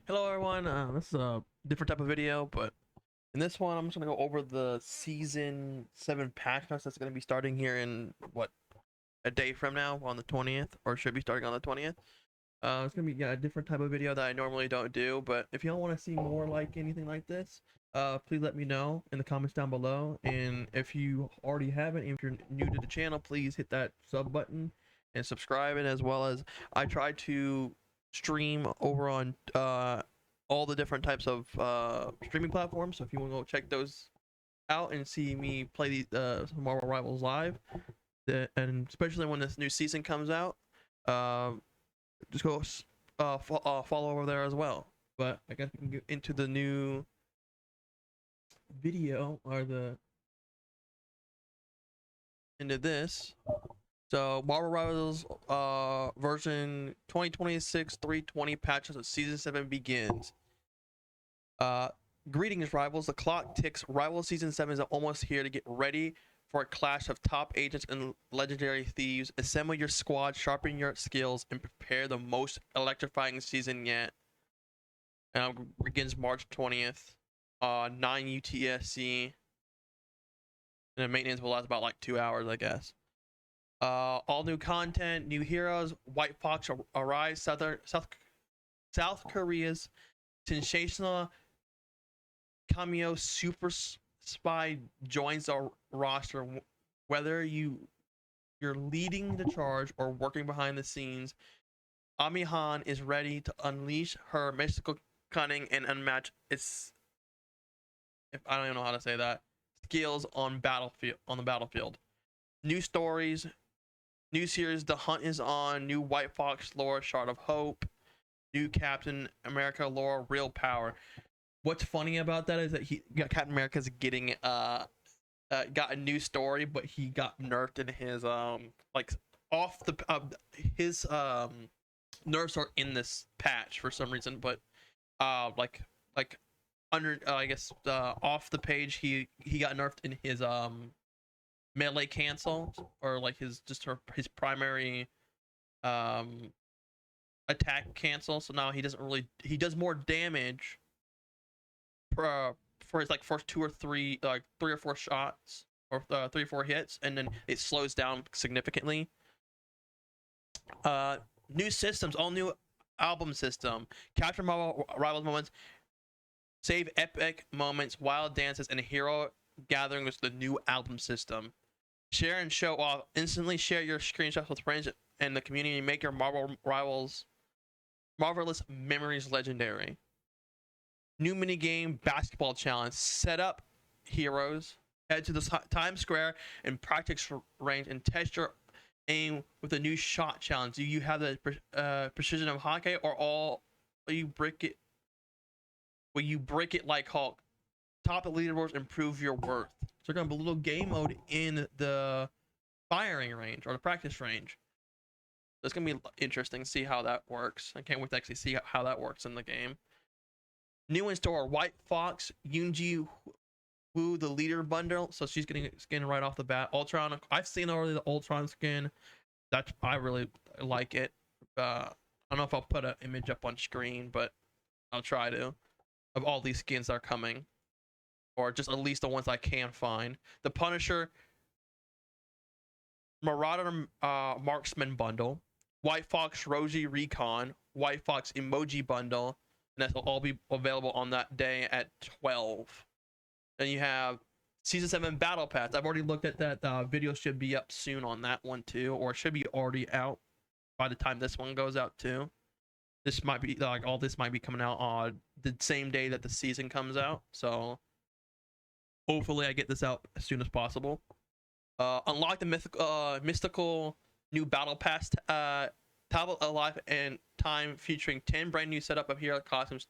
Hello everyone, this is a different type of video, but in this one I'm just going to go over the Season 7 patch notes that's going to be starting here in, a day from now on the 20th, or should be starting on the 20th. It's going to be a different type of video that I normally don't do, but if y'all want to see more like anything like this, please let me know in the comments down below, and if you already haven't, if you're new to the channel, please hit that sub button and subscribe, and as well as I try to stream over on all the different types of streaming platforms. So if you want to go check those out and see me play these Marvel Rivals live, and especially when this new season comes out, uh, just go follow over there as well. But I guess we can get into the new video or into this. So Marvel Rivals version 2026 320 patches of Season 7 begins. Greetings, Rivals. The clock ticks. Rival Season 7 is almost here. To get ready for a clash of top agents and legendary thieves. Assemble your squad, sharpen your skills, and prepare the most electrifying season yet. Begins March 20th, 9 UTSC. And the maintenance will last about like 2 hours, I guess. All new content, new heroes. White Fox arrives. South Korea's sensational cameo super spy joins the roster. Whether you're leading the charge or working behind the scenes, Ami Han is ready to unleash her mystical cunning and unmatched if I don't even know how to say that, skills on the battlefield. New stories, new series. The Hunt is on. New White Fox lore, Shard of Hope. New Captain America lore, Real Power. What's funny about that is that Captain America's getting got a new story, but he got nerfed in his like off the his nerfs are in this patch for some reason, but like under I guess off the page he got nerfed in his melee cancel, or like his primary attack cancel. So now he does more damage for his like first two or three, like 3 or 4 shots, or 3 or 4 hits, and then it slows down significantly. New systems, all new album system, capture Marvel Rivals moments, save epic moments, wild dances, and hero gathering with the new album system. Share and show off. Instantly share your screenshots with friends and the community. Make your Marvel Rivals marvelous memories legendary. New minigame, basketball challenge. Set up heroes. Head to the Times Square and practice range and test your aim with a new shot challenge. Do you have the precision of hockey, or you break it? Will you break it like Hulk? Top the leaderboards, improve your worth. So there's gonna be a little game mode in the firing range or the practice range. It's gonna be interesting to see how that works. I can't wait to actually see how that works in the game. New in store, White Fox, Yoonji Woo, the leader bundle. So she's getting skin right off the bat. Ultron, I've seen already the Ultron skin. I really like it. I don't know if I'll put an image up on screen, but I'll try to. Of all these skins that are coming, or just at least the ones I can find. The Punisher Marauder Marksman bundle, White Fox Rosie Recon, White Fox Emoji bundle, and that will all be available on that day at 12. Then you have Season 7 Battle Pass. I've already looked at that. Video should be up soon on that one too, or it should be already out by the time this one goes out too. This might be like all this might be coming out on the same day that the season comes out. So hopefully I get this out as soon as possible. Unlock the mystical new battle pass tablet alive and time, featuring 10 brand new setup of hero costumes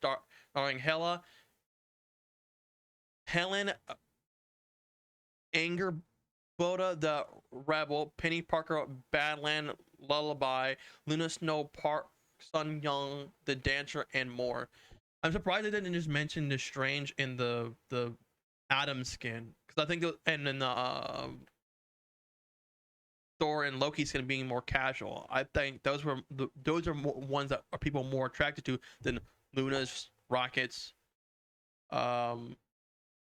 starring Helen Angerboda the Rebel, Penny Parker Badland Lullaby, Luna Snow Park Sun Young the Dancer, and more. I'm surprised they didn't just mention the Strange in the Atom skin, because I think and then the Thor and Loki skin being more casual. I think those are ones that are people more attracted to than Lunas, Rockets,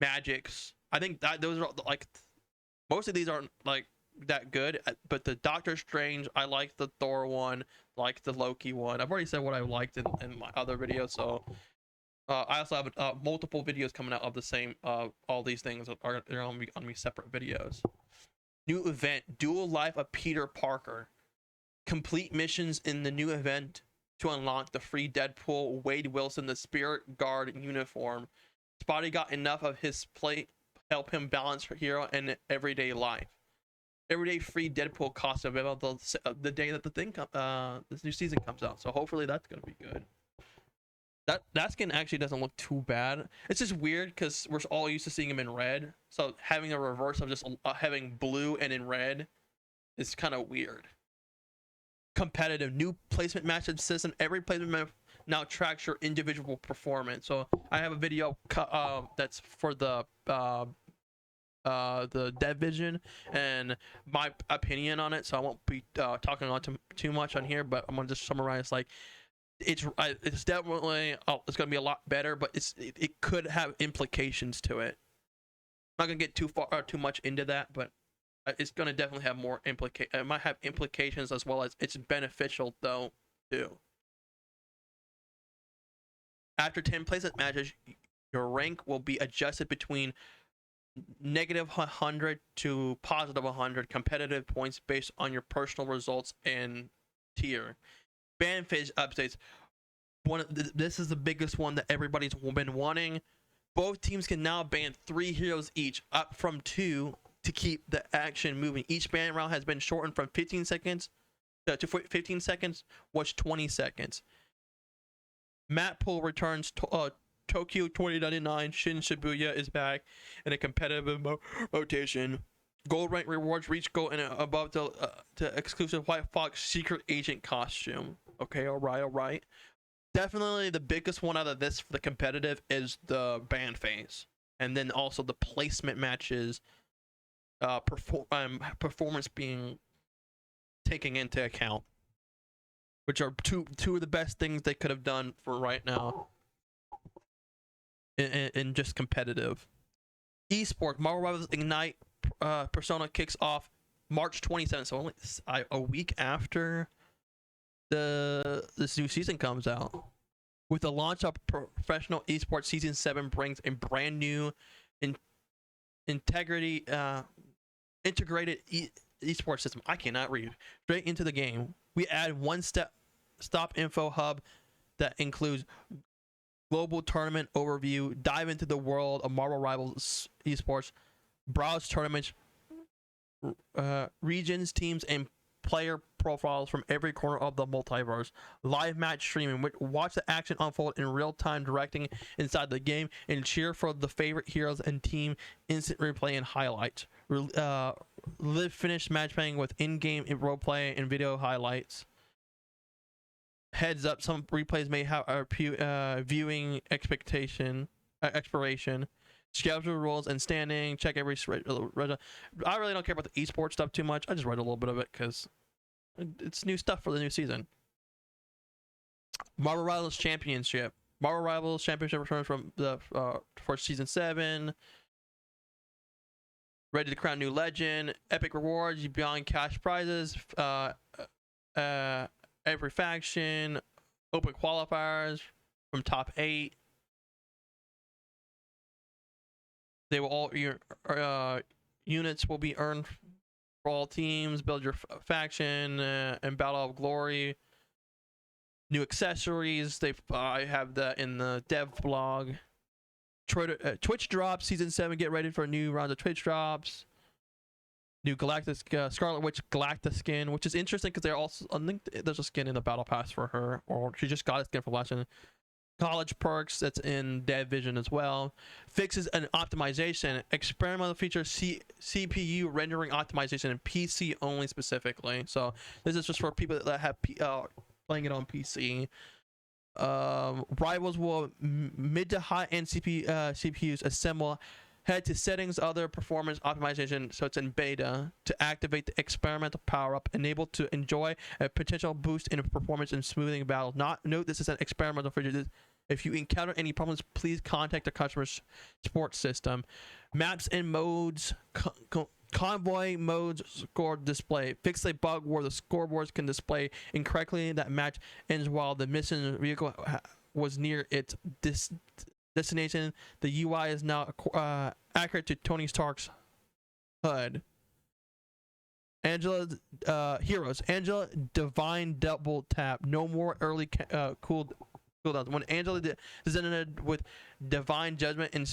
Magics. I think that those are like most of these aren't like that good, but the Doctor Strange, I like the Thor one, like the Loki one. I've already said what I liked in my other video, so I also have multiple videos coming out of the same. All these things are on me separate videos. New event: Dual Life of Peter Parker. Complete missions in the new event to unlock the free Deadpool Wade Wilson the Spirit Guard uniform. Spotty got enough of his plate help him balance her hero and everyday life. Everyday free Deadpool costs available the day that this new season comes out. So hopefully that's gonna be good. That skin actually doesn't look too bad. It's just weird because we're all used to seeing him in red. So having a reverse of just having blue and in red is kind of weird. Competitive new placement match system. Every placement match now tracks your individual performance. So I have a video that's for the division and my opinion on it. So I won't be talking on too much on here, but I'm gonna just summarize. Like it's definitely it's gonna be a lot better, but it could have implications to it. I'm not gonna get too much into that, but it's gonna definitely have more it might have implications as well as it's beneficial though too. After 10 placement matches, your rank will be adjusted between -100 to +100 competitive points based on your personal results and tier. Ban phase updates. This is the biggest one that everybody's been wanting. Both teams can now ban 3 heroes each, up from 2 to keep the action moving. Each ban round has been shortened from 15 seconds to 15 seconds, was 20 seconds. Map pool returns. Tokyo 2099 Shin Shibuya is back in a competitive rotation. Gold rank rewards reach gold and above the exclusive White Fox secret agent costume. Okay, all right. Definitely the biggest one out of this for the competitive is the ban phase, and then also the placement matches, performance being taken into account, which are two of the best things they could have done for right now. In just competitive esports. Marvel Rivals Ignite Persona kicks off March 27th, so only a week after this new season comes out. With the launch of Professional Esports Season 7 brings a brand new integrated esports system. I cannot read. Straight into the game. We add stop info hub that includes global tournament overview, dive into the world of Marvel Rivals esports, browse tournaments, regions, teams, and player profiles from every corner of the multiverse. Live match streaming, watch the action unfold in real time, directing inside the game, and cheer for the favorite heroes and team. Instant replay and highlights. Live finished match playing with in-game roleplay and video highlights. Heads up, some replays may have viewing expiration. Schedule rules and standing. Check every. I really don't care about the esports stuff too much. I just read a little bit of it because it's new stuff for the new season. Marvel Rivals Championship. Marvel Rivals Championship returns from the for season 7. Ready to crown new legend. Epic rewards beyond cash prizes. Every faction, open qualifiers from top 8. They will all units will be earned for all teams. Build your faction and Battle of Glory. New accessories. I have that in the dev blog. Twitch drops season 7. Get ready for a new round of Twitch drops. New Galactus Scarlet Witch Galactus skin, which is interesting because they're also, I think there's a skin in the battle pass for her, or she just got a skin for last year. College perks that's in Dead Vision as well. Fixes and optimization. Experimental feature CPU rendering optimization and PC only specifically. So this is just for people that have playing it on PC. Rivals will mid to high end CPUs assemble. Head to settings, other performance optimization, so it's in beta, to activate the experimental power-up, enabled to enjoy a potential boost in performance and smoothing battle. Note this is an experimental feature. If you encounter any problems, please contact the customer support system. Maps and modes, convoy modes, score display. Fix a bug where the scoreboards can display incorrectly. That match ends while the missing vehicle was near its destination. The UI is now accurate to Tony Stark's HUD. Angela heroes. Angela divine double tap. No more early cooldowns. When Angela descended with divine judgment and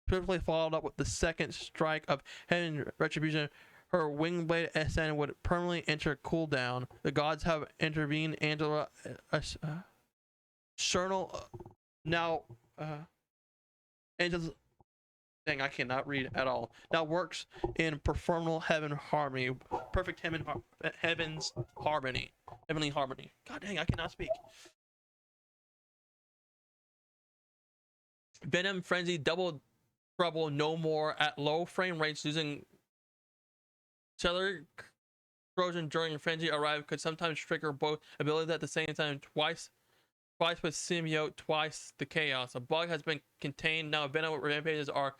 swiftly followed up with the second strike of heaven retribution, her wing blade ascend would permanently enter cooldown. The gods have intervened. Angela Cernal now Angela's dang, I cannot read at all. Now works in Performal Heaven Harmony. Perfect Heaven's Harmony. Heavenly Harmony. God dang, I cannot speak. Venom Frenzy Double Trouble No More at low frame rates using cellular corrosion during Frenzy arrive could sometimes trigger both abilities at the same time. Twice with Symbiote, twice the Chaos. A bug has been contained. Now Venom rampages are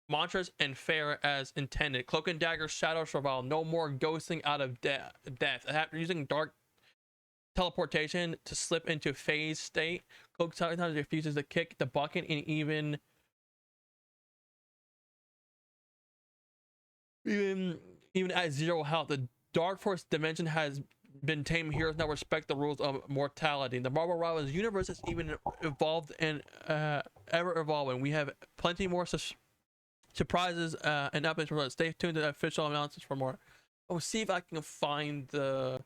mantras and fair as intended. Cloak and Dagger Shadow Survival. No more ghosting out of death. After using dark teleportation to slip into phase state, Cloak sometimes refuses to kick the bucket and even at 0 health. The Dark Force dimension has been tamed. Heroes now respect the rules of mortality. The Marvel Rivals universe has even evolved and ever evolving. We have plenty more surprises and updates. Stay tuned to the official announcements for more. Oh, see if I can find the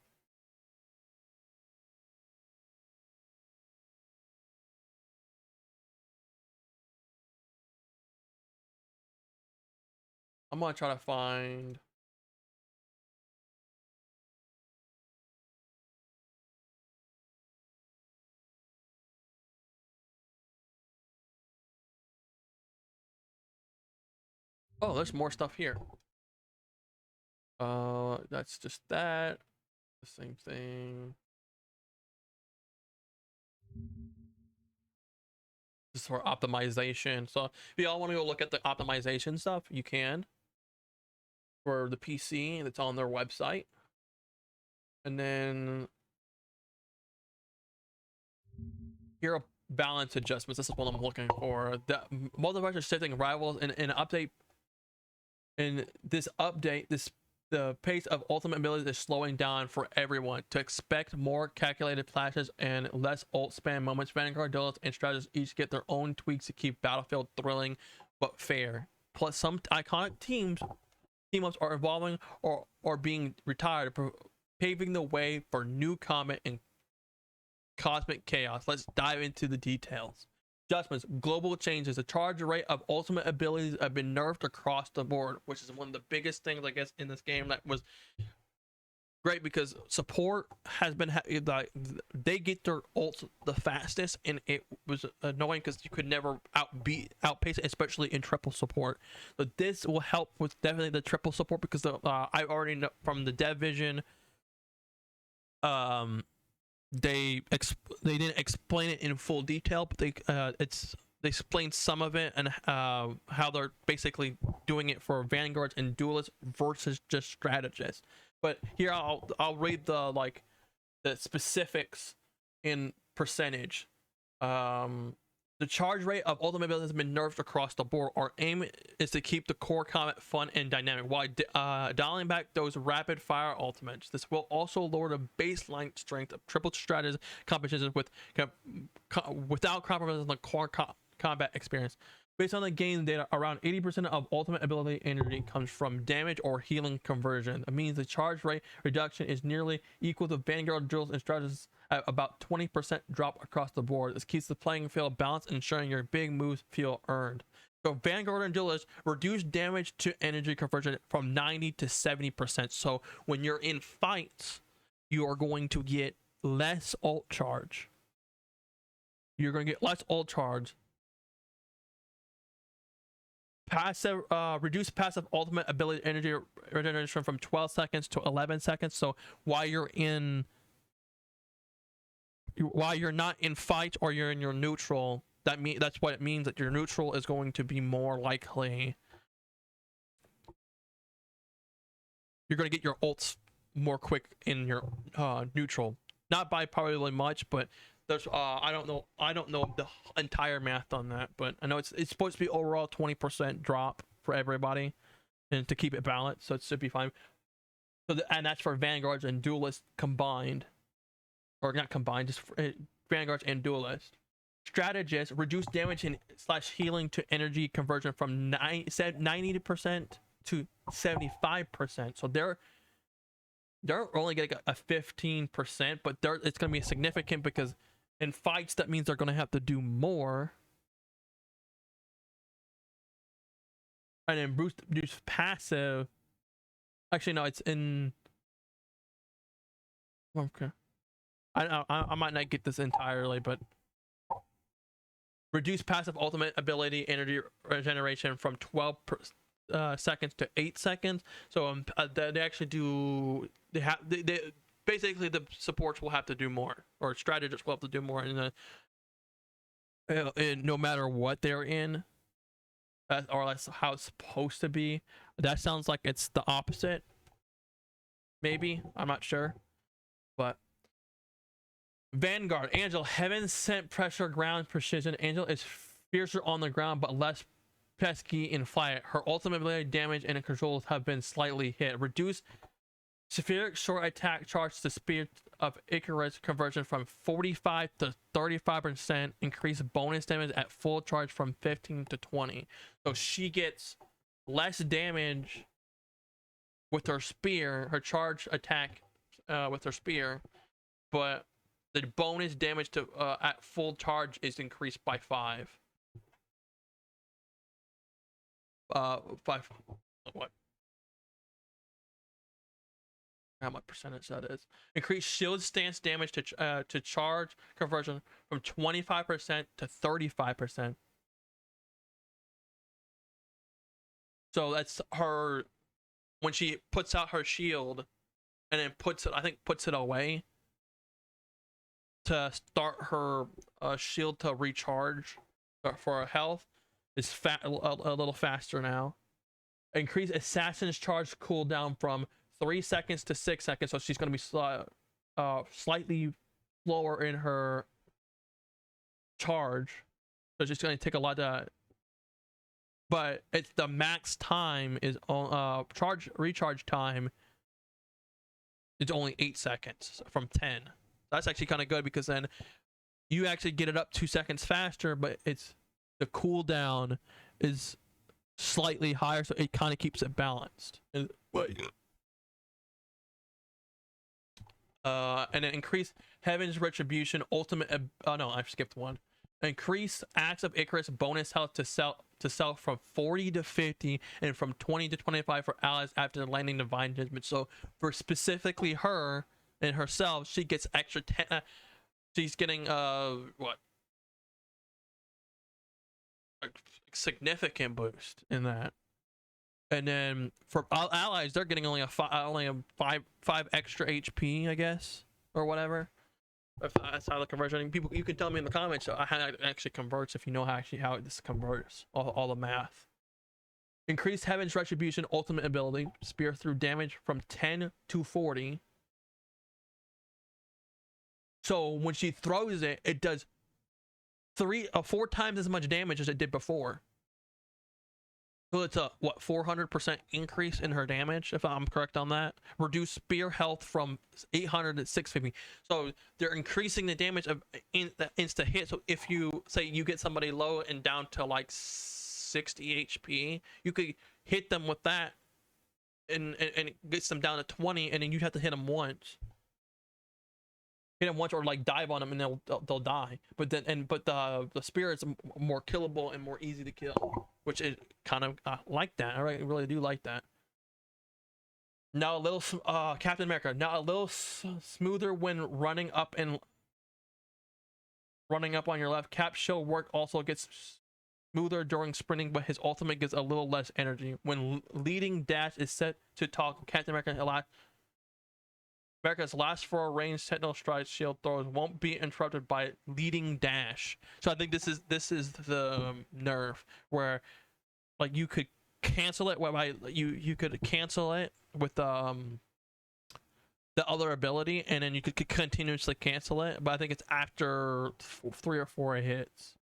I'm gonna try to find oh, there's more stuff here. That's just that. The same thing. This is for optimization. So if y'all want to go look at the optimization stuff, you can. For the PC, that's on their website. And then here are balance adjustments. This is what I'm looking for. The multiverse shifting rivals in an update. In this update, the pace of ultimate abilities is slowing down for everyone. To expect more calculated flashes and less ult spam moments. Vanguard duelists and strategists each get their own tweaks to keep Battlefield thrilling but fair. Plus, some iconic team-ups are evolving or being retired, paving the way for new combat and cosmic chaos. Let's dive into the details. Adjustments, global changes. The charge rate of ultimate abilities have been nerfed across the board, which is one of the biggest things, I guess, in this game that was great because support has been like they get their ults the fastest, and it was annoying because you could never outpace it, especially in triple support. But this will help with definitely the triple support because I already know from the dev vision. They didn't explain it in full detail, but they explained some of it and how they're basically doing it for vanguards and duelists versus just strategists. But here I'll read the specifics in percentage. The charge rate of ultimate abilities has been nerfed across the board. Our aim is to keep the core combat fun and dynamic while dialing back those rapid fire ultimates. This will also lower the baseline strength of triple strategies competitions without compromising the core combat experience. Based on the game data, around 80% of ultimate ability energy comes from damage or healing conversion. That means the charge rate reduction is nearly equal to Vanguard drills and strategies at about 20% drop across the board. This keeps the playing field balanced, ensuring your big moves feel earned. So Vanguard and duelists reduce damage to energy conversion from 90 to 70%. So when you're in fights, you are going to get less ult charge. You're going to get less ult charge. Passive reduce passive ultimate ability energy regeneration from 12 seconds to 11 seconds. So while you're in while you're not in fight or you're in your neutral, that's what it means, that your neutral is going to be more likely. You're going to get your ults more quick in your neutral, not by probably much, but there's I don't know the entire math on that, but I know it's supposed to be overall 20% drop for everybody, and to keep it balanced, so it should be fine. So and that's for vanguards and duelists combined, or not combined, just for, vanguards and duelists. Strategists reduce damage and / healing to energy conversion from 90% to 75%. So they're only getting a 15%, but it's going to be significant because in fights that means they're going to have to do more. And then boost passive. Actually, no, it's in. Okay, I might not get this entirely, but reduce passive ultimate ability energy regeneration from 12 seconds to 8 seconds. So they actually do. They basically, the supports will have to do more, or strategists will have to do more in no matter what they're in, or that's how it's supposed to be. That sounds like it's the opposite. Maybe, I'm not sure, but Vanguard Angel, heaven sent pressure, ground precision. Angel is fiercer on the ground but less pesky in flight. Her ultimate ability damage and controls have been slightly hit. Reduce spheric short attack charge to spear of Icarus conversion from 45 to 35%. Increase bonus damage at full charge from 15 to 20. So she gets less damage with her spear, her charge attack with her spear, but the bonus damage to at full charge is increased by 5. 5. What? How much percentage that is? Increase shield stance damage to charge conversion from 25% to 35%. So that's her when she puts out her shield and then puts it away to start her shield to recharge for her health is a little faster now. Increase assassin's charge cooldown from 3 seconds to 6 seconds, so she's going to be slightly slower in her charge, so she's going to take a lot of, but it's the max time is recharge time is only 8 seconds from 10. That's actually kind of good because then you actually get it up 2 seconds faster, but it's the cooldown is slightly higher, so it kind of keeps it balanced. And then increase Heaven's Retribution ultimate. Oh no, I skipped one. Increase Acts of Icarus bonus health to sell from 40 to 50 and from 20 to 25 for allies after landing Divine Judgment. So for specifically her and herself, she gets extra 10. She's getting what? A significant boost in that. And then for allies, they're getting only a 5 extra HP, I guess, or whatever. If that's how the conversion. People, you can tell me in the comments how it actually converts if you know how this converts all the math. Increase Heaven's Retribution ultimate ability, spear through damage from 10 to 40. So when she throws it, it does 4 times as much damage as it did before. So it's a 400% increase in her damage, if I'm correct on that. Reduce spear health from 800 to 650. So they're increasing the damage of the insta hit. So if you say you get somebody low and down to like 60 HP, you could hit them with that, and it gets them down to 20, and then you have to hit them once. Hit them once or like dive on them and they'll die. But the spear is more killable and more easy to kill, which is kind of like that. I really do like that. Now a little Captain America. Now a little smoother when running up on your left. Cap's show work also gets smoother during sprinting, but his ultimate gives a little less energy. When leading dash is set to talk, Captain America America's last 4 ranged sentinel strike shield throws won't be interrupted by leading dash. So I think this is the nerf where like you could cancel it whereby you could cancel it with the other ability, and then you could continuously cancel it. But I think it's after 3 or 4 hits.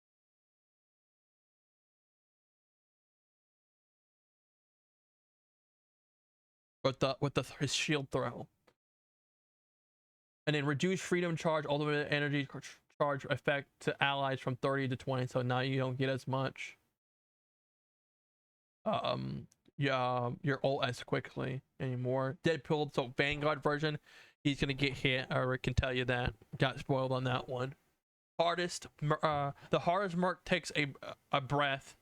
With his shield throw. And then reduce freedom charge, ultimate energy charge effect to allies from 30 to 20. So now you don't get as much your ult as quickly anymore. Deadpool, so Vanguard version, he's gonna get hit. I can tell you that. Got spoiled on that one. The hardest merc takes a breath.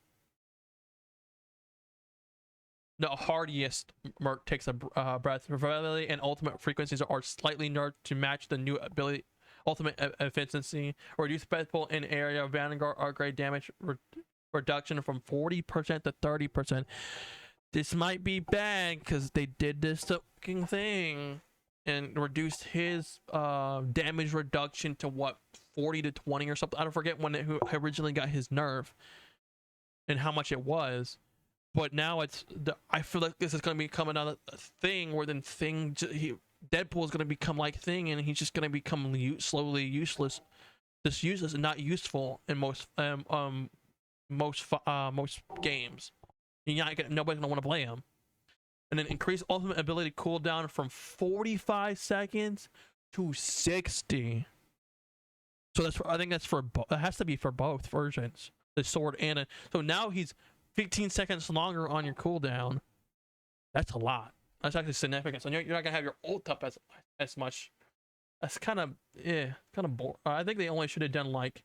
The hardiest merc takes a breath. Ability and ultimate frequencies are slightly nerfed to match the new ability ultimate efficiency. Reduce Deadpool in area Vanguard upgrade damage reduction from 40% to 30%. This might be bad because they did this fucking thing and reduced his damage reduction to what, 40 to 20 or something. I don't forget when it originally got his nerf and how much it was. But now I feel like this is going to become another thing where then Deadpool is going to become like Thing, and he's just going to become slowly useless, just useless and not useful in most games. Nobody's gonna want to play him. And then increase ultimate ability cooldown from 45 seconds to 60. So I think that's for it has to be for both versions, the sword and it. So now he's 15 seconds longer on your cooldown. That's a lot. That's actually significant. So you're not gonna have your ult up as much. That's kind of boring. I think they only should have done like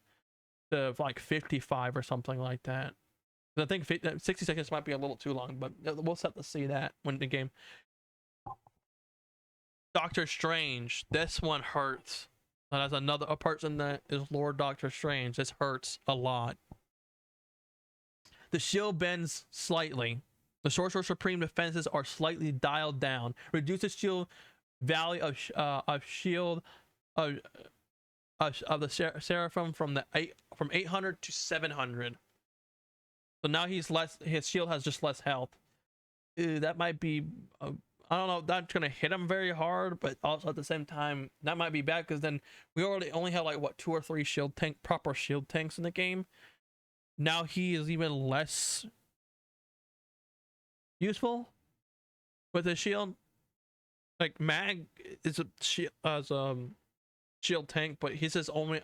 55 or something like that. I think 60 seconds might be a little too long, but we'll have to see that when the game. Doctor Strange. This one hurts. And as a person that is Lord Doctor Strange, this hurts a lot. The shield bends slightly. The Sorcerer Supreme defenses are slightly dialed down. Reduces shield value of shield of the Seraphim from 800 to 700. So now his shield has just less health. That might be I don't know, that's gonna hit him very hard, but also at the same time that might be bad because then we only have like what 2 or 3 proper shield tanks in the game. Now he is even less useful with his shield. Like Mag is a shield tank, but he's just on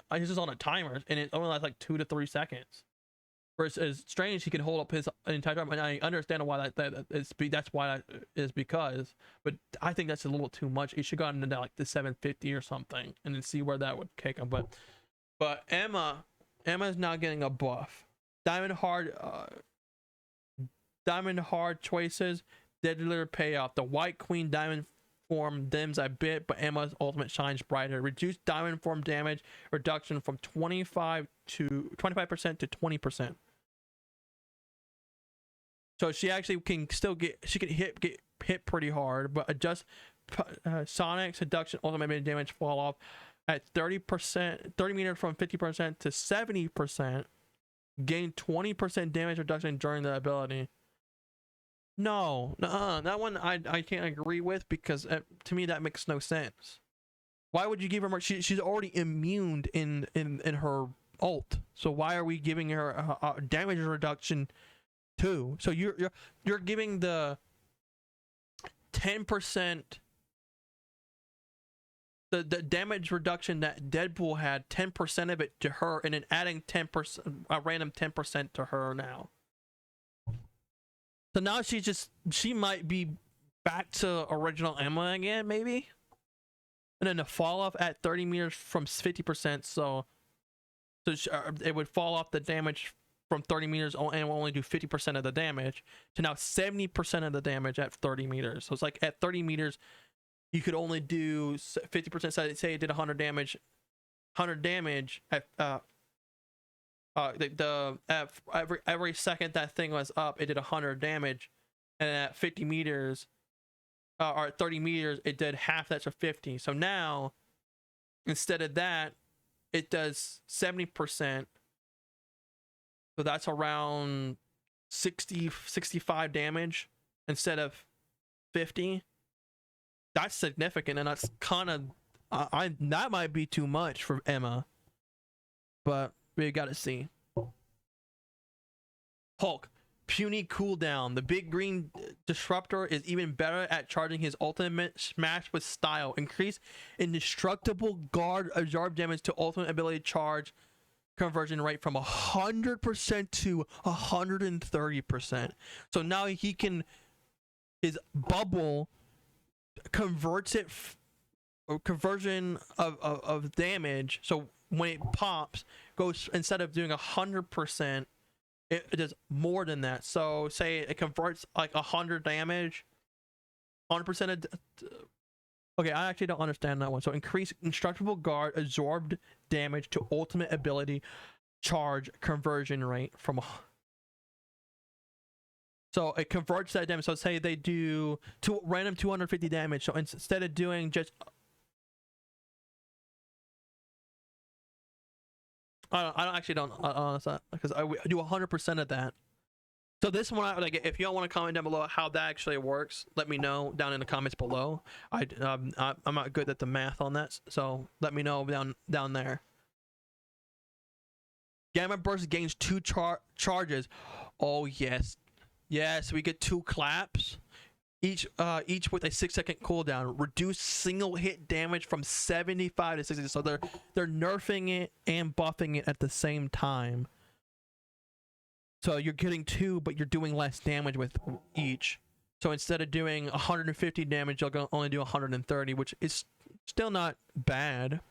a timer and it only lasts like 2 to 3 seconds. Versus Strange, he can hold up his entire time, and I understand why that's why that is because, but I think that's a little too much. He should have gotten into like the 750 or something, and then see where that would take him. But Emma's now getting a buff. Diamond hard choices, deadlier payoff. The White Queen Diamond form dims a bit, but Emma's ultimate shines brighter. Reduced diamond form damage reduction from 25% to 20%. So she actually can still get hit pretty hard, but adjust Sonic seduction ultimate damage fall off at 30%, 30 meters from 50% to 70%. Gain 20% damage reduction during the ability. No, that one I can't agree with because to me that makes no sense. Why would you give her more? She's already immune in her ult, so why are we giving her a damage reduction too? So you're giving the 10%, the damage reduction that Deadpool had, 10% of it to her, and then adding 10%, a random 10% to her now. So now she might be back to original Emma again, maybe. And then the fall off at 30 meters from 50%, so it would fall off the damage from 30 meters and will only do 50% of the damage to now 70% of the damage at 30 meters. So it's like at 30 meters, you could only do 50%. Say it did 100 damage at every second that thing was up, it did 100 damage, and at 50 meters or 30 meters, it did half that, so 50. So now, instead of that, it does 70%. So that's around 65 damage instead of 50. That's significant, and that's kind of that might be too much for Emma, but we gotta see. Hulk, puny cooldown. The big green disruptor is even better at charging his ultimate smash with style. Increase indestructible guard absorb damage to ultimate ability charge conversion rate from 100% to 130%. So now he can, his bubble converts it, conversion of damage. So when it pops, goes, instead of doing 100%, it does more than that. So say it converts like 100 damage, 100% of. Okay, I actually don't understand that one. So increase indestructible guard absorbed damage to ultimate ability charge conversion rate from. So it converts that damage. So say they do random 250 damage. So instead of doing just, I don't understand, because I do 100% of that. So this one, like, if you all want to comment down below how that actually works, let me know down in the comments below. I'm not good at the math on that, so let me know down there. Gamma burst gains 2 charges. Oh yes, we get 2 claps, each with a 6-second cooldown. Reduce single hit damage from 75 to 60. So they're nerfing it and buffing it at the same time. So you're getting 2, but you're doing less damage with each. So instead of doing 150 damage, you'll only do 130, which is still not bad.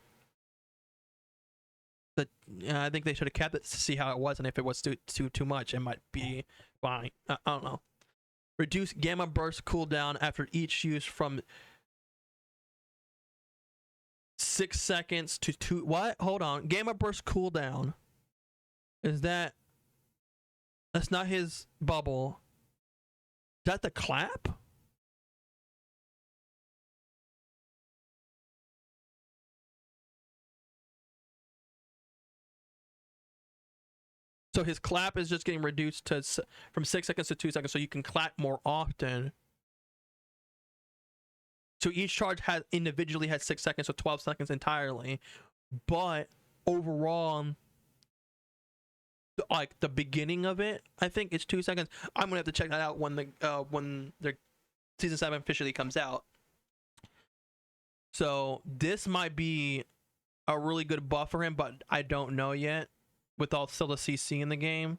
But I think they should have kept it to see how it was, and if it was too much, it might be fine. I don't know. Reduce gamma burst cooldown after each use from 6 seconds to 2. What? Hold on. Gamma burst cooldown. Is that? That's not his bubble. Is that the clap? So his clap is just getting reduced to from 6 seconds to 2 seconds, so you can clap more often. So each charge individually has 6 seconds, so 12 seconds entirely. But overall, like the beginning of it, I think it's 2 seconds. I'm gonna have to check that out when the season 7 officially comes out. So this might be a really good buff for him, but I don't know yet. With all still the CC in the game,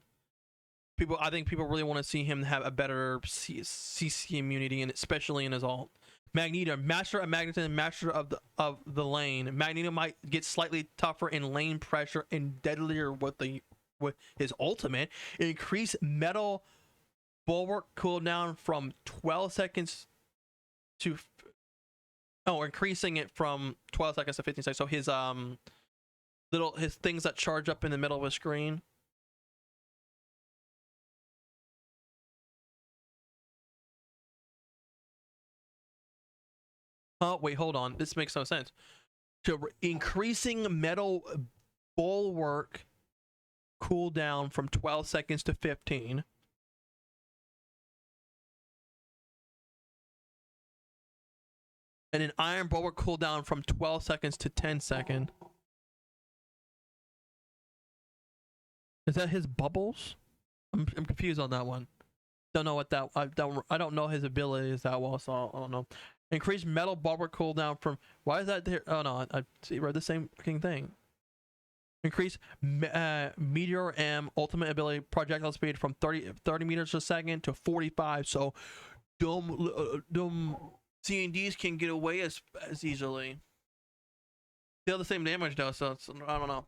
I think people really want to see him have a better CC immunity, and especially in his ult. Magneto, master of magnetism, master of the lane. Magneto might get slightly tougher in lane pressure and deadlier with his ultimate. Increase metal bulwark cooldown from 12 seconds to increasing it from 12 seconds to 15 seconds. So his his things that charge up in the middle of a screen. Oh wait, hold on. This makes no sense. So increasing metal bulwark cooldown from 12 seconds to 15. And an iron bulwark cooldown from 12 seconds to 10 seconds. Is that his bubbles? I'm confused on that one. Don't know what that. I don't know his abilities that well, so I don't know. Increase metal bulwark cooldown from. Why is that there? Oh no, I see. Read the same fucking thing. Increase meteor M ultimate ability projectile speed from 30 meters a second to 45. So dumb C&Ds can get away as easily. Still the same damage though, so it's, I don't know.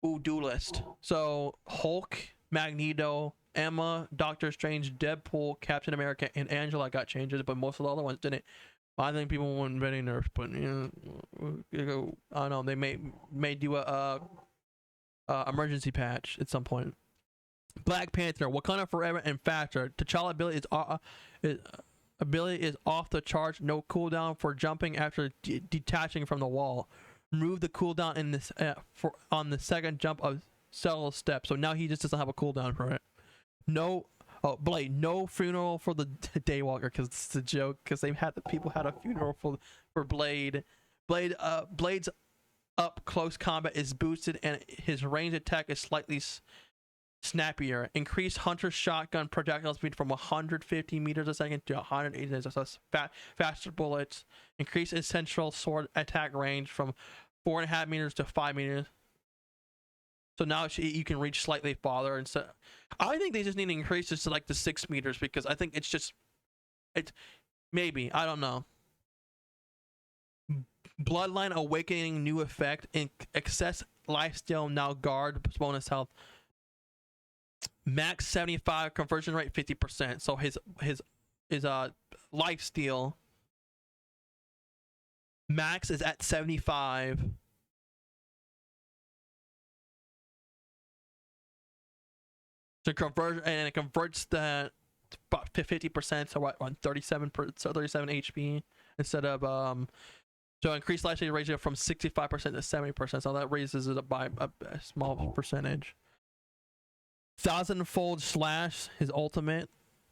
Ooh, duelist. So Hulk, Magneto, Emma, Doctor Strange, Deadpool, Captain America, and Angela got changes, but most of the other ones didn't. I think people weren't very nerfs, but I don't know. They may do a emergency patch at some point. Black Panther, Wakanda Forever and Faster. T'Challa ability is ability is off the charts. No cooldown for jumping after detaching from the wall. Remove the cooldown in this on the second jump of several steps. So now he just doesn't have a cooldown for it. No, oh Blade, no funeral for the Daywalker, because it's a joke. Because people had a funeral for Blade. Blade's up close combat is boosted, and his range attack is slightly snappier. Increased Hunter's shotgun projectile speed from 150 meters a second to 180 meters a second. Faster bullets. Increase essential sword attack range from 4.5 meters to 5 meters. So now you can reach slightly farther. And so I think they just need to increase this to like the 6 meters, because I think it's maybe, I don't know. Bloodline Awakening new effect. In excess lifesteal now guard bonus health. Max 75 conversion rate 50%. So his lifesteal max is at 75. So conversion, and it converts that about 50%, so what, on 37 HP instead of so increased lifesteal ratio from 65% to 70%. So that raises it up by a small percentage. 1000-fold slash, his ultimate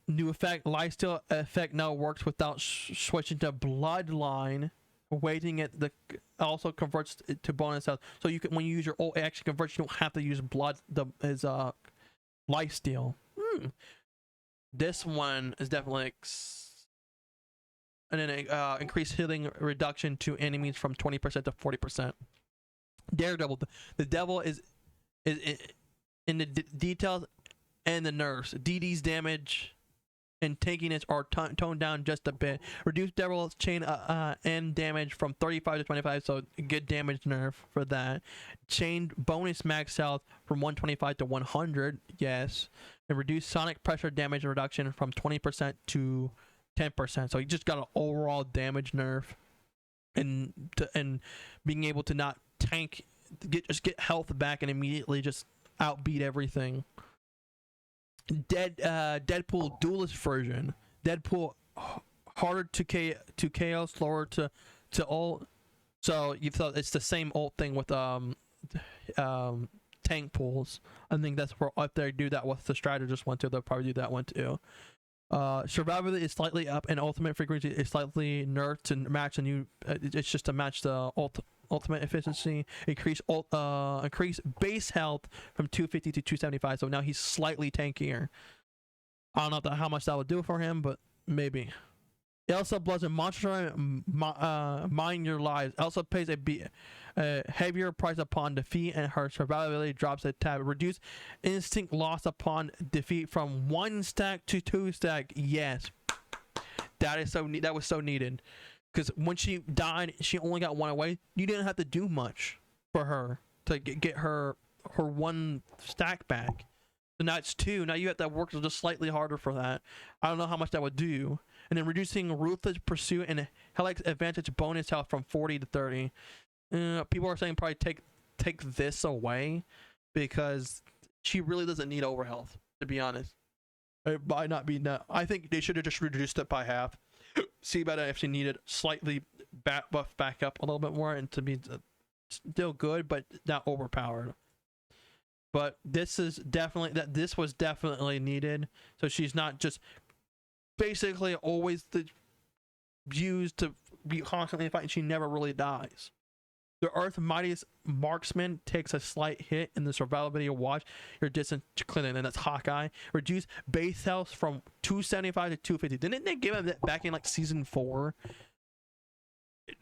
new effect. Lifesteal effect now works without switching to bloodline. Waiting at the also converts it to bonus health. So you can, when you use your ult, it actually converts. You don't have to use his lifesteal. This one is definitely and then increased healing reduction to enemies from 20% to 40%. Daredevil. The devil is in the details and the nerfs. DD's damage and tankiness are toned down just a bit. Reduce Devil's chain and damage from 35 to 25, so good damage nerf for that. Chain bonus max health from 125 to 100, yes. And reduce sonic pressure damage reduction from 20% to 10%. So you just got an overall damage nerf, and being able to not tank, just get health back and immediately just outbeat everything. Deadpool duelist version. Deadpool harder to KO, slower to ult. So you thought it's the same ult thing with tank pools. I think that's where if they do that with the strategist one too, they'll probably do that one too. Survivability is slightly up, and ultimate frequency is slightly nerfed to match a new. It's just to match the ultimate efficiency. Increase base health from 250 to 275. So now he's slightly tankier. I don't know how much that would do for him, but maybe. Elsa Bludgeon Monster Mine Your Lives. Elsa pays a heavier price upon defeat, and her survivability drops a tab. Reduce instinct loss upon defeat from 1 stack to 2 stack. Yes, that was so needed, because when she died, she only got 1 away. You didn't have to do much for her to get her 1 stack back. So now it's 2. Now you have to work just slightly harder for that. I don't know how much that would do. And then reducing Ruthless Pursuit and Helix Advantage bonus health from 40 to 30. People are saying probably take this away, because she really doesn't need overhealth, to be honest. It might not be that. I think they should have just reduced it by half. See about it if she needed slightly buff back up a little bit more, and to be still good but not overpowered. But this was definitely needed, so she's not just basically always used to be constantly fighting. She never really dies. The Earth's mightiest marksman takes a slight hit in the survivability of watch your distance to Clinton, and that's Hawkeye. Reduce base health from 275 to 250. Didn't they give him that back in like season 4?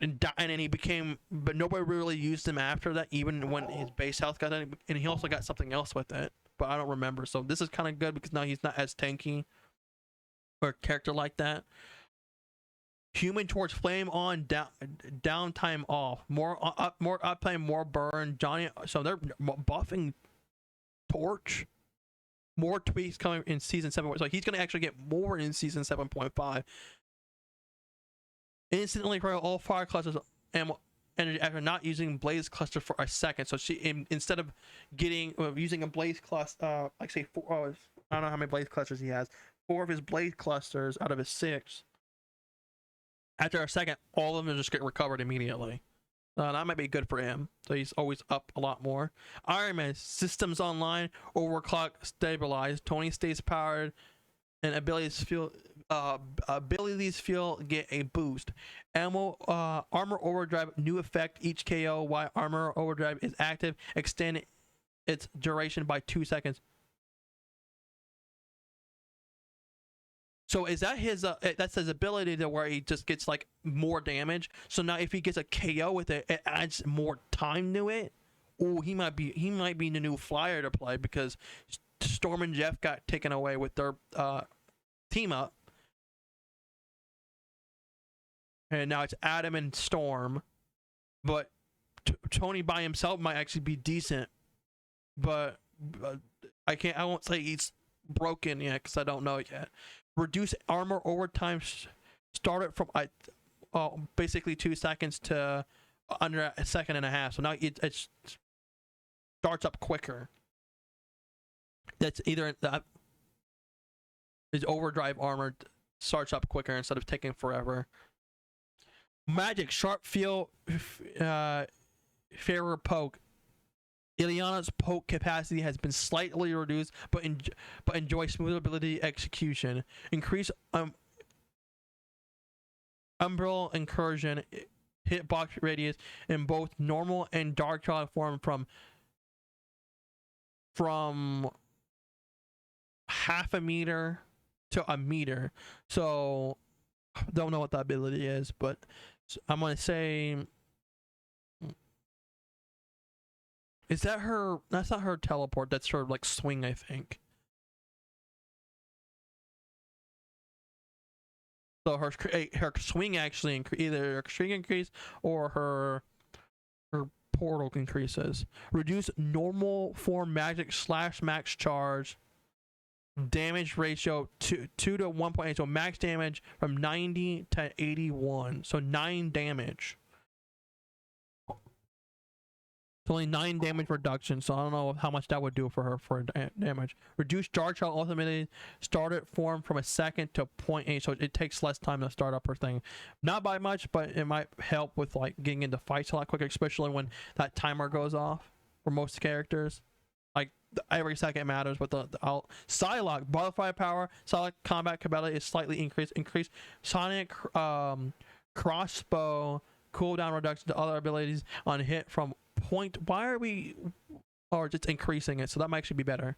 And then he became, but nobody really used him after that, even when his base health got in, and he also got something else with it, but I don't remember. So this is kind of good, because now he's not as tanky or a character like that. Human Torch flame on, downtime off. More uptime, more burn. Johnny, so they're buffing Torch. More tweaks coming in season 7. So he's gonna actually get more in season 7.5. Instantly for all fire clusters and energy after not using blaze cluster for a second. So she, instead of using a blaze cluster, like say 4, I don't know how many blaze clusters he has. 4 of his blaze clusters out of his 6 After a second, all of them just get recovered immediately. That might be good for him. So he's always up a lot more. Iron Man, systems online, overclock stabilized. Tony stays powered, and abilities feel get a boost. Armor overdrive, new effect each KO while armor overdrive is active. Extend its duration by 2 seconds. So is that his? That's his ability to where he just gets like more damage. So now if he gets a KO with it, it adds more time to it. Oh, he might be the new flyer to play because Storm and Jeff got taken away with their team up, and now it's Adam and Storm. But Tony by himself might actually be decent, but I won't say he's broken yet because I don't know yet. Reduce armor overtime. Start it from basically 2 seconds to under a second and a half. So now it starts up quicker. That's either his overdrive armor starts up quicker instead of taking forever. Magic sharp feel fairer poke. Ileana's poke capacity has been slightly reduced, but enjoy smooth ability execution. Increase umbral incursion hitbox radius in both normal and dark child form from half a meter to a meter. So don't know what the ability is, but I'm gonna say. Is that her? That's not her teleport. That's her like swing, I think. So her swing actually either her swing increase or her portal increases. Reduce normal form magic / max charge damage ratio 2 to 1.8. So max damage from 90 to 81. So 9 damage. It's only 9 damage reduction, so I don't know how much that would do for her for damage. Reduce Dark Child ultimately started form from a second to 0.8, so it takes less time to start up her thing. Not by much, but it might help with like getting into fights a lot quicker, especially when that timer goes off for most characters. Like every second matters, but the Psylocke butterfly power, Psylocke combat capability is slightly increased. Increased Sonic crossbow cooldown reduction to other abilities on hit from point. Why are we or just increasing it? So that might actually be better.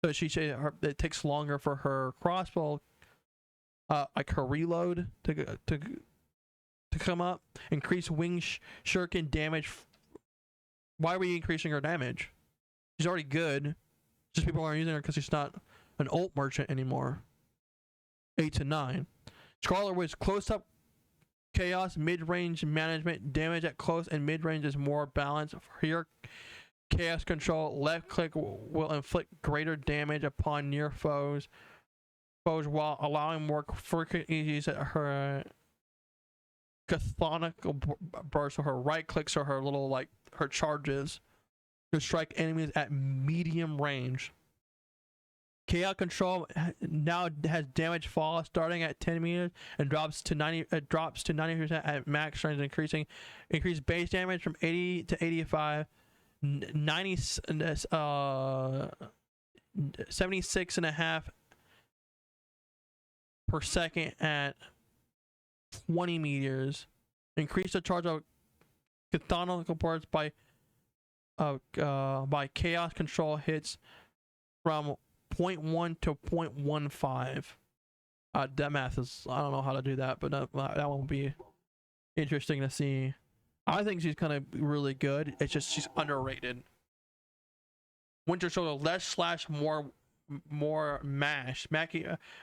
So she said it takes longer for her crossbow like her reload to come up. Increase wing shuriken damage. Why are we increasing her damage? She's already good, just people aren't using her because she's not an ult merchant anymore. 8 to 9. Scarlet Witch close up chaos mid-range management. Damage at close and mid-range is more balanced. Here, chaos control left click will inflict greater damage upon near foes while allowing more frequent use at her cathonical burst. So her right clicks are her little like her charges to strike enemies at medium range. Chaos control now has damage fall starting at 10 meters and drops to 90% at max range, increased base damage from 80 to 85, 76.5 per second at 20 meters. Increase the charge of cathonical parts by chaos control hits from 0.1 to 0.15. That math is, I don't know how to do that, but that will be interesting to see. I think she's kind of really good. It's just she's underrated. Winter Soldier less / more mash.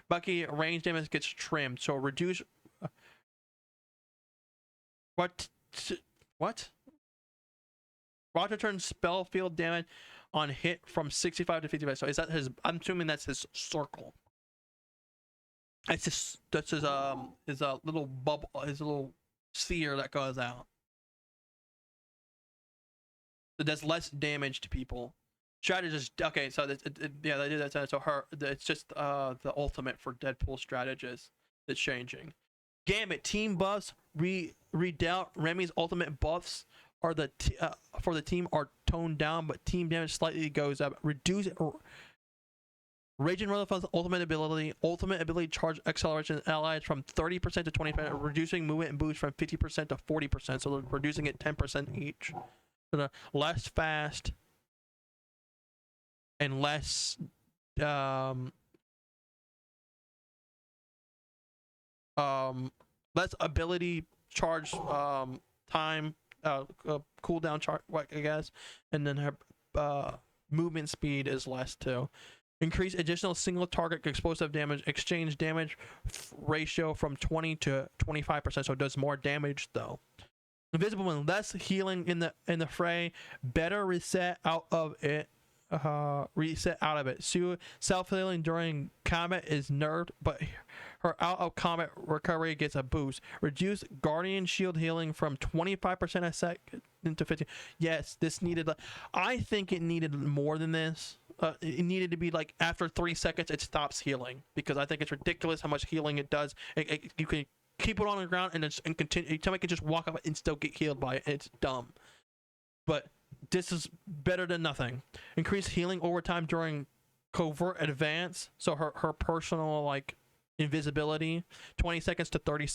Bucky range damage gets trimmed, so reduce. What? Roger turns spell field damage on hit from 65 to 55. So is that his? I'm assuming that's his circle. It's just that's his little bubble, his little sphere that goes out. It does less damage to people. Strategist. Okay, so yeah, they do that. So it's just the ultimate for Deadpool strategist that's changing. Gambit team buffs redoubt. Remy's ultimate buffs are for the team are toned down, but team damage slightly goes up. Reduce Raging Rutherford's ultimate ability charge acceleration allies from 30% to 20%, reducing movement and boost from 50% to 40%. So they're reducing it 10% each. So they're less fast and less less ability charge time cooldown chart, I guess, and then her movement speed is less too. Increase additional single target explosive damage exchange damage ratio from 20 to 25%, so it does more damage though. Invisible one, less healing in the fray, better reset out of it. Self-healing during combat is nerfed, but her out of combat recovery gets a boost. Reduce guardian shield healing from 25% a second to 50. Yes, this needed, I think it needed more than this. It needed to be like after 3 seconds it stops healing, because I think it's ridiculous how much healing it does. You can keep it on the ground and continue. Somebody can just walk up and still get healed by it. It's dumb, but this is better than nothing. Increase healing overtime during covert advance, so her personal like invisibility 20 seconds to 30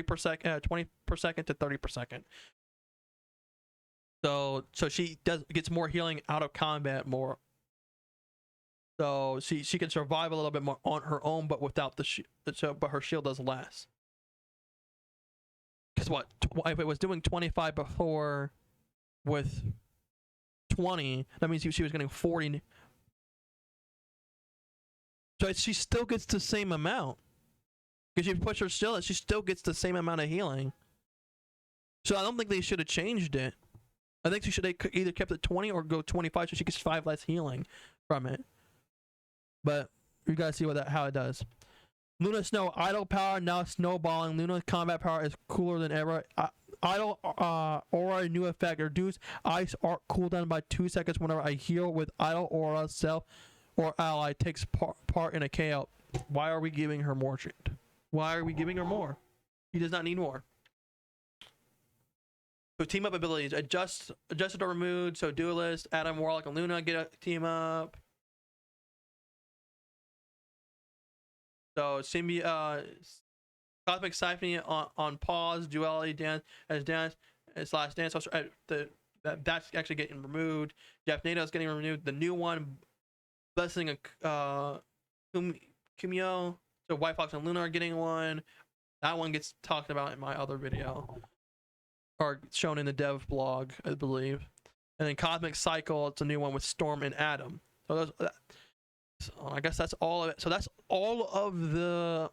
per second, 20 per second to 30 per second. So she gets more healing out of combat more. So she can survive a little bit more on her own, but without the shield. But her shield does less. Because what, if it was doing 25 before with 20, that means she was getting 40. So she still gets the same amount. Because you push her shield, she still gets the same amount of healing. So I don't think they should have changed it. I think they could either kept it 20 or go 25, so she gets 5 less healing from it. But you gotta see how it does. Luna Snow idle power now snowballing. Luna's combat power is cooler than ever. Idle aura new effect. Reduce ice arc cooldown by 2 seconds whenever I heal with idle aura. Self or ally takes part in a KO. Why are we giving her more shit? Why are we giving her more? He does not need more. So team up abilities. Adjusted or removed. So Duelist, Adam, Warlock, and Luna get a team up. So Cosmic Symphony on pause. Duality dance as last dance. That's actually getting removed. Jeff NATO is getting removed. The new one, Blessing of Kumio. So White Fox and Luna are getting one. That one gets talked about in my other video, or shown in the dev blog, I believe. And then Cosmic Cycle, it's a new one with Storm and Adam. So I guess that's all of it. So that's all of the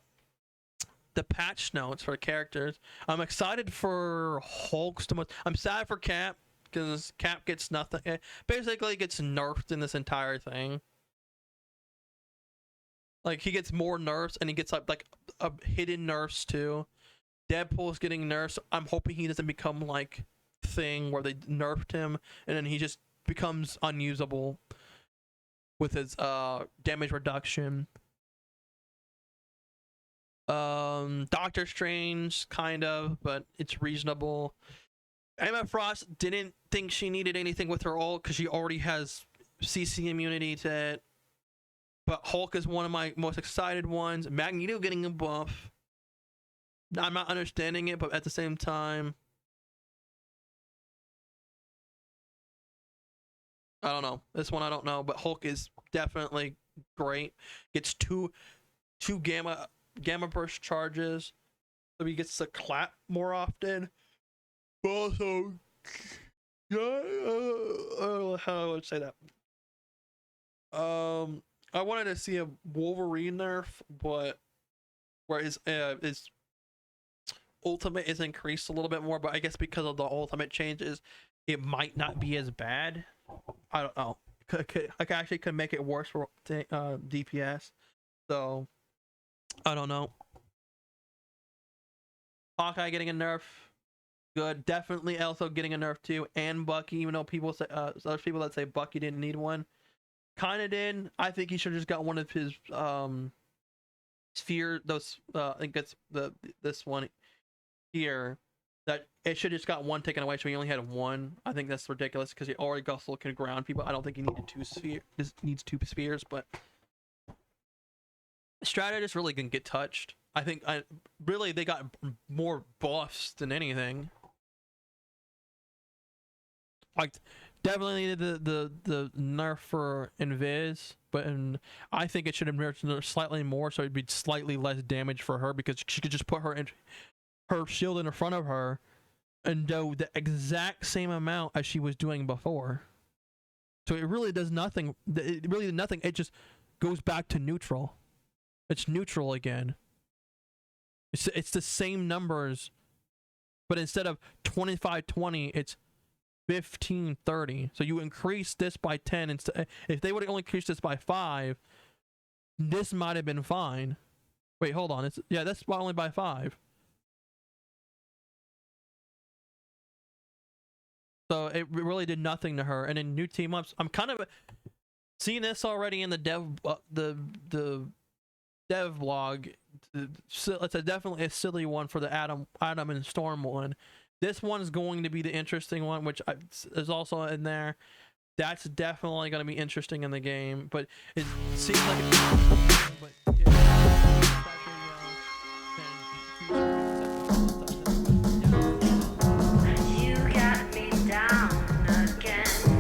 patch notes for characters. I'm excited for Hulk's the most. I'm sad for Cap, because Cap gets nothing. Basically gets nerfed in this entire thing. Like, he gets more nerfs, and he gets like a hidden nerfs too. Deadpool's getting nerfs. I'm hoping he doesn't become like Thing, where they nerfed him and then he just becomes unusable with his damage reduction. Doctor Strange, kind of, but it's reasonable. Emma Frost didn't think she needed anything with her ult because she already has CC immunity to it. But Hulk is one of my most excited ones. Magneto getting a buff. I'm not understanding it, but at the same time, I don't know. This one I don't know, but Hulk is definitely great. Gets two gamma burst charges, so he gets to clap more often. But also, how I would say that. I wanted to see a Wolverine nerf, but where his ultimate is increased a little bit more. But I guess because of the ultimate changes, it might not be as bad. I don't know. Like, actually could make it worse for DPS. So I don't know. Hawkeye getting a nerf, good. Definitely also getting a nerf too, and Bucky. Even though people say there's people that say Bucky didn't need one, kind of did. I think he should have just got one of his sphere, those I think it's this one here, that it should just got one taken away, so he only had one. I think that's ridiculous because he already got looking ground people. I don't think he needed two spheres. This needs two spheres, but strategists really didn't get touched. I think really they got more buffs than anything. Like definitely needed the nerf for Invis, but I think it should have nerfed slightly more, so it'd be slightly less damage for her because she could just put her shield in front of her and do the exact same amount as she was doing before. So it really does nothing. It really did nothing. It just goes back to neutral. It's neutral again. It's the same numbers, but instead of 25-20, it's 15-30. So you increase this by 10 instead. If they would have only increased this by 5, this might have been fine. Wait, hold on. Yeah, that's only by 5. So it really did nothing to her. And in new team ups, I'm kind of seeing this already in the dev blog. It's definitely a silly one for the Adam and Storm one. This one's going to be the interesting one, which is also in there. That's definitely going to be interesting in the game, but it seems like You got me down again. 7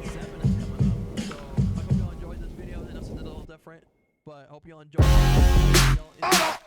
is coming up, so I hope y'all enjoyed this video. I know it's a little different, but I hope y'all enjoyed it.